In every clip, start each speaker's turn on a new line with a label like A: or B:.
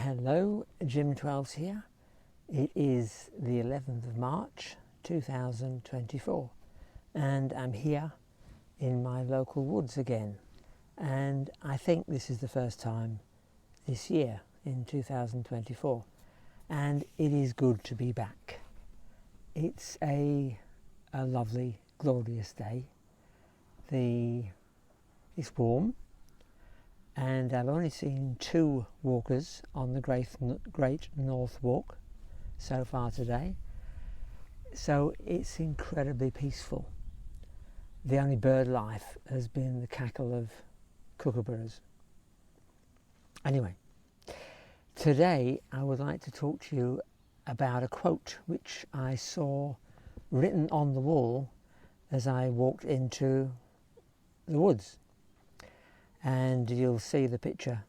A: Hello, Jim 12's here. It is the 11th of March 2024 and I'm here in my local woods again, and I think this is the first time this year in 2024, and it is good to be back. It's a lovely, glorious day. It's warm, and I've only seen 2 walkers on the Great North Walk so far today, so it's incredibly peaceful. The only bird life has been the cackle of kookaburras. Anyway, today I would like to talk to you about a quote which I saw written on the wall as I walked into the woods, and you'll see the picture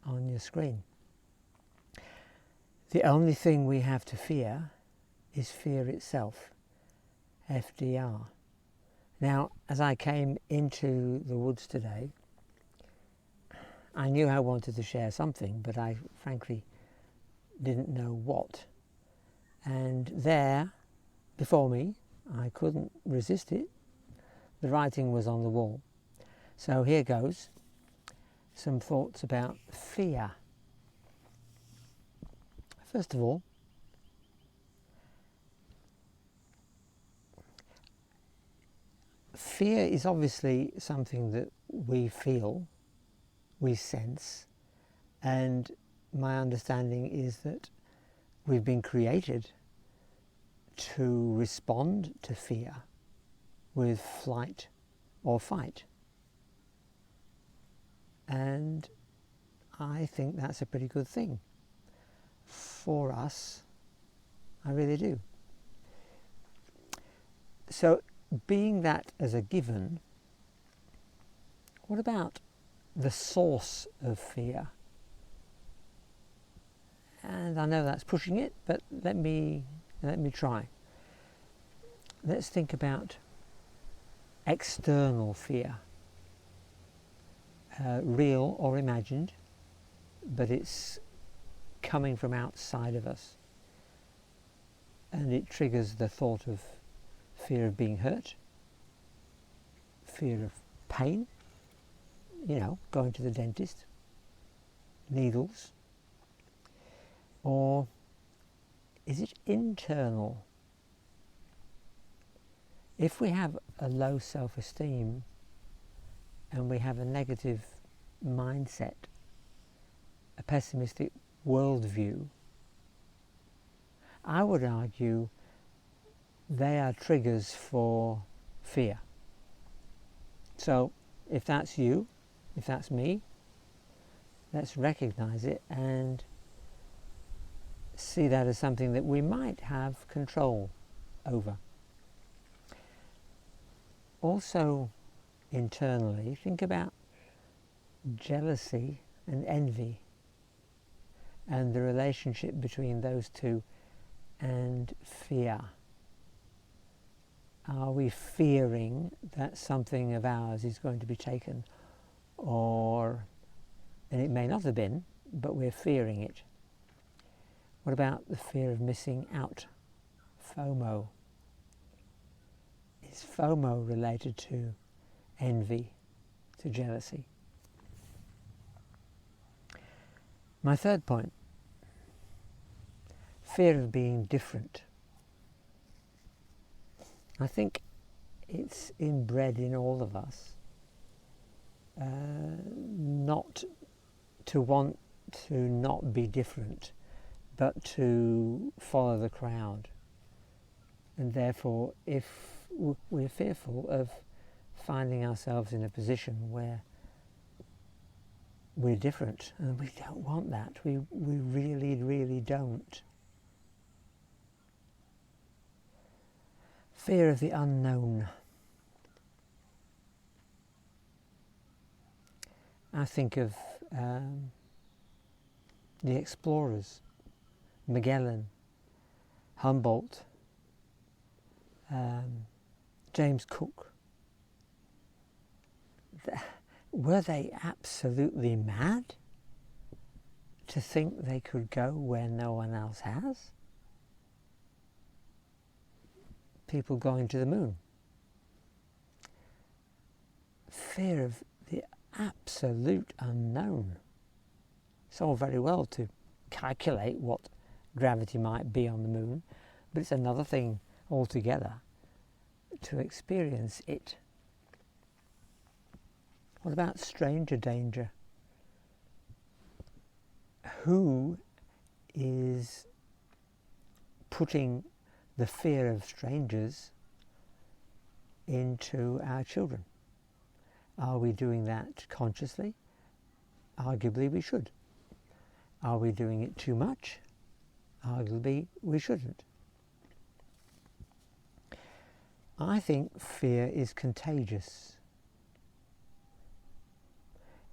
A: on your screen. The only thing we have to fear is fear itself. FDR. Now, as I came into the woods today, I knew I wanted to share something, but I frankly didn't know what. And there, before me, I couldn't resist it. The writing was on the wall. So here goes, some thoughts about fear. First of all, fear is obviously something that we feel, we sense, and my understanding is that we've been created to respond to fear with flight or fight. And I think that's a pretty good thing for us. I really do. So, being that as a given, what about the source of fear? And I know that's pushing it, but let me try. Let's think about external fear. Real or imagined, but it's coming from outside of us, and it triggers the thought of fear of being hurt, fear of pain, going to the dentist, needles. Or is it internal? If we have a low self-esteem and we have a negative mindset, a pessimistic worldview, I would argue they are triggers for fear. So if that's you, if that's me, let's recognize it and see that as something that we might have control over. Also, internally, think about jealousy and envy and the relationship between those two, and fear. Are we fearing that something of ours is going to be taken, and it may not have been, but we're fearing it? What about the fear of missing out? FOMO. Is FOMO related to envy, to jealousy? My third point, fear of being different. I think it's inbred in all of us, not to want to not be different, but to follow the crowd. And therefore, if we're fearful of finding ourselves in a position where we're different, and we don't want that. We really, really don't. Fear of the unknown. I think of the explorers, Magellan, Humboldt, James Cook. Were they absolutely mad to think they could go where no one else has. People going to the moon. Fear of the absolute unknown. It's all very well to calculate what gravity might be on the moon, but it's another thing altogether to experience it. What about stranger danger? Who is putting the fear of strangers into our children? Are we doing that consciously? Arguably we should. Are we doing it too much? Arguably we shouldn't. I think fear is contagious.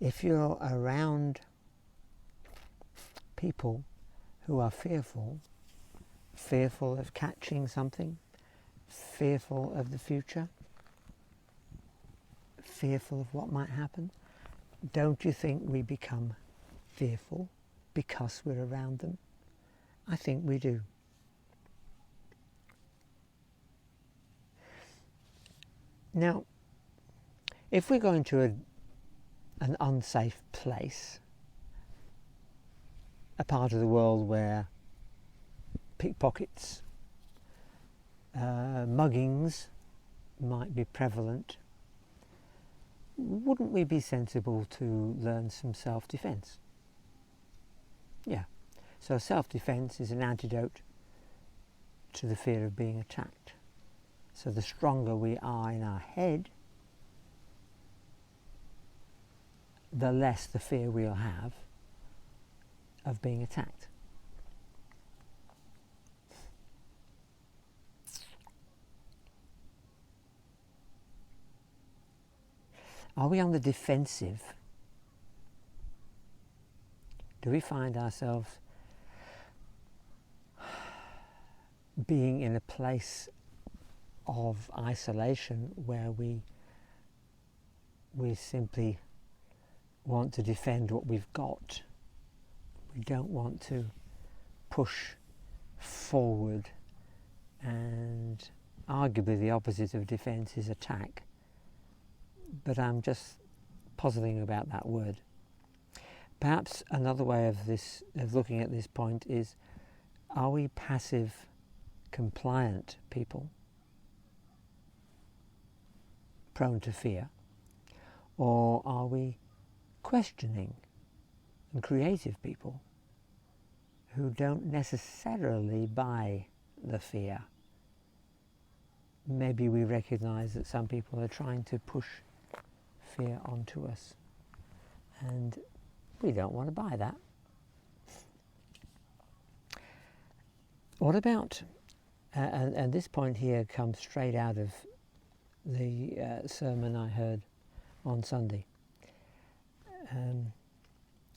A: If you're around people who are fearful of catching something, fearful of the future, fearful of what might happen, don't you think we become fearful because we're around them? I think we do. Now, if we're going to an unsafe place, a part of the world where pickpockets, muggings might be prevalent, wouldn't we be sensible to learn some self-defense? Yeah. So self-defense is an antidote to the fear of being attacked. So the stronger we are in our head, the less the fear we'll have of being attacked. Are we on the defensive? Do we find ourselves being in a place of isolation where we simply want to defend what we've got? We don't want to push forward, and arguably the opposite of defence is attack. But I'm just puzzling about that word. Perhaps another way of looking at this point is, are we passive, compliant people, prone to fear, or are we questioning and creative people who don't necessarily buy the fear? Maybe we recognise that some people are trying to push fear onto us, and we don't want to buy that. What about, and this point here comes straight out of the sermon I heard on Sunday.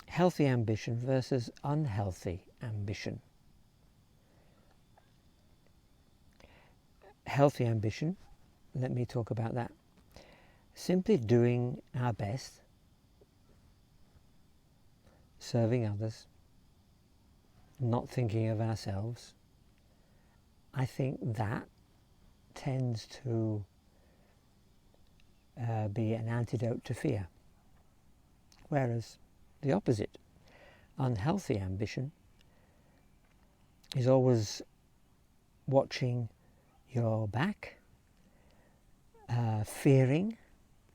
A: Healthy ambition versus unhealthy ambition. Healthy ambition, let me talk about that. Simply doing our best, serving others, not thinking of ourselves. I think that tends to be an antidote to fear. Whereas the opposite, unhealthy ambition, is always watching your back, fearing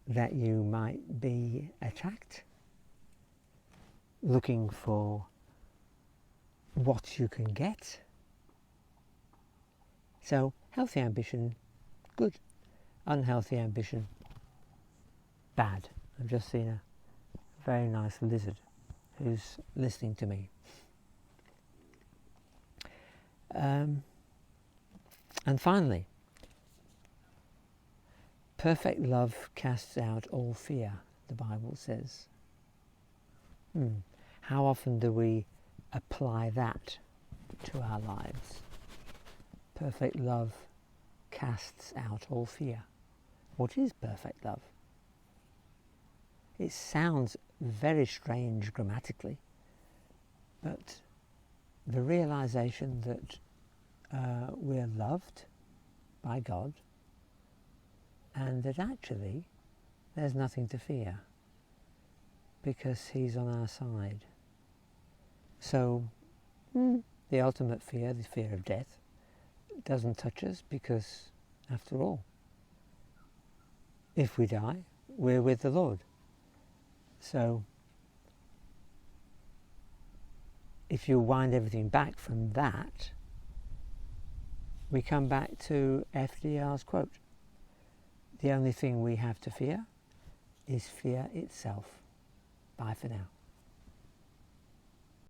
A: that you might be attacked, looking for what you can get. So, healthy ambition, good. Unhealthy ambition, bad. I've just seen a very nice lizard who's listening to me. And finally, perfect love casts out all fear, the Bible says. How often do we apply that to our lives? Perfect love casts out all fear. What is perfect love? It sounds very strange grammatically. but the realization that we're loved by God and that actually there's nothing to fear because He's on our side. So the ultimate fear, the fear of death, doesn't touch us because, after all, if we die, we're with the Lord. So if you wind everything back from that, we come back to FDR's quote. The only thing we have to fear is fear itself. Bye for now.